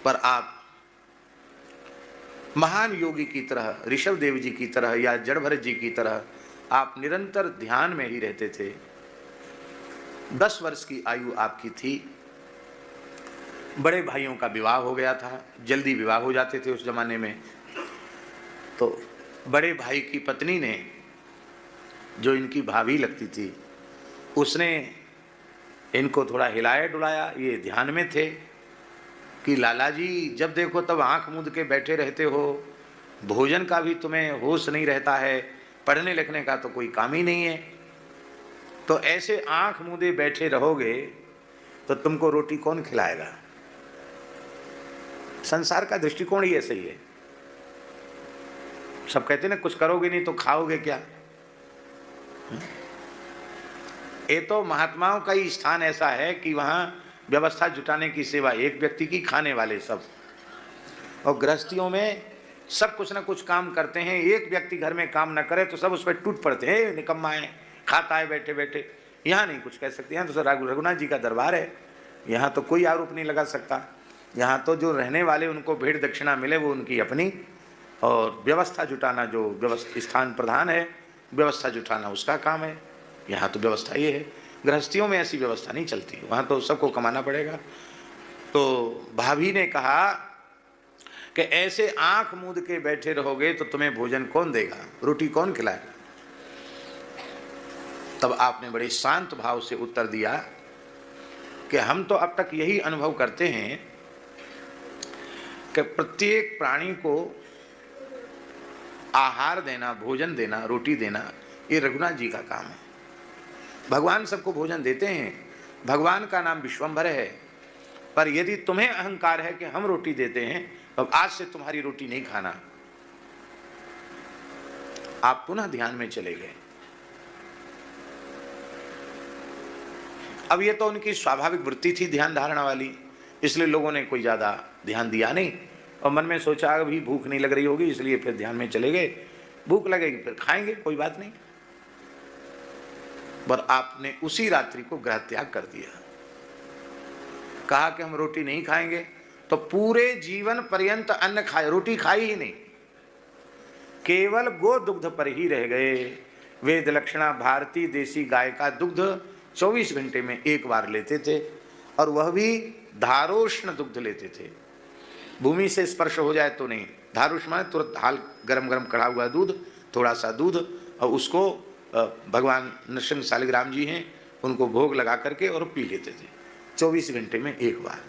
पर आप महान योगी की तरह, ऋषभ देव जी की तरह या जड़भरत जी की तरह आप निरंतर ध्यान में ही रहते थे। 10 वर्ष की आयु आपकी थी। बड़े भाइयों का विवाह हो गया था, जल्दी विवाह हो जाते थे उस जमाने में। तो बड़े भाई की पत्नी ने, जो इनकी भाभी लगती थी, उसने इनको थोड़ा हिलाया डुलाया। ये ध्यान में थे कि लाला जी जब देखो तब आंख मूंद के बैठे रहते हो, भोजन का भी तुम्हें होश नहीं रहता है, पढ़ने लिखने का तो कोई काम ही नहीं है, तो ऐसे आंख मूंदे बैठे रहोगे तो तुमको रोटी कौन खिलाएगा। संसार का दृष्टिकोण ही ऐसा ही है। सब कहते ना कुछ करोगे नहीं तो खाओगे क्या। ये तो महात्माओं का ही स्थान ऐसा है कि वहां व्यवस्था जुटाने की सेवा एक व्यक्ति की, खाने वाले सब। और गृहस्थियों में सब कुछ ना कुछ काम करते हैं। एक व्यक्ति घर में काम ना करे तो सब उस पर टूट पड़ते हैं, निकम्मा है, खाता है बैठे बैठे। यहाँ नहीं कुछ कह सकते, यहाँ तो रघुनाथ जी का दरबार है, यहाँ तो कोई आरोप नहीं लगा सकता। यहाँ तो जो रहने वाले उनको भेंट दक्षिणा मिले वो उनकी अपनी, और व्यवस्था जुटाना जो व्यवस्था स्थान प्रधान है, व्यवस्था जुटाना उसका काम है। यहाँ तो व्यवस्था ये है। गृहस्थियों में ऐसी व्यवस्था नहीं चलती, वहाँ तो सबको कमाना पड़ेगा। तो भाभी ने कहा कि ऐसे आंख मूंद के बैठे रहोगे तो तुम्हें भोजन कौन देगा, रोटी कौन खिलाएगा। तब आपने बड़े शांत भाव से उत्तर दिया कि हम तो अब तक यही अनुभव करते हैं कि प्रत्येक प्राणी को आहार देना, भोजन देना, रोटी देना, ये रघुनाथ जी का काम है। भगवान सबको भोजन देते हैं, भगवान का नाम विश्वम्भर है। पर यदि तुम्हें अहंकार है कि हम रोटी देते हैं तो आज से तुम्हारी रोटी नहीं खाना। आप पुनः ध्यान में चले गए। अब ये तो उनकी स्वाभाविक वृत्ति थी ध्यान धारणा वाली, इसलिए लोगों ने कोई ज्यादा ध्यान दिया नहीं और मन में सोचा अभी भूख नहीं लग रही होगी, इसलिए फिर ध्यान में चले गए। भूख लगेगी फिर खाएंगे, कोई बात नहीं। पर आपने उसी रात्रि को ग्रह त्याग कर दिया। कहा कि हम रोटी नहीं खाएंगे, तो पूरे जीवन पर्यंत अन्न खाए, रोटी खाई ही नहीं, केवल गो दुग्ध पर ही रह गए। वेद लक्षणा भारती देसी गाय का दुग्ध 24 घंटे में एक बार लेते थे, और वह भी धारोष्ण दुग्ध लेते थे। भूमि से स्पर्श हो जाए तो नहीं, धारोष्ण माने तुरंत हाल गरम गरम कढ़ा हुआ दूध, थोड़ा सा दूध, और उसको भगवान नृसिंह शालिग्राम जी हैं, उनको भोग लगा करके और पी लेते थे 24 घंटे में एक बार।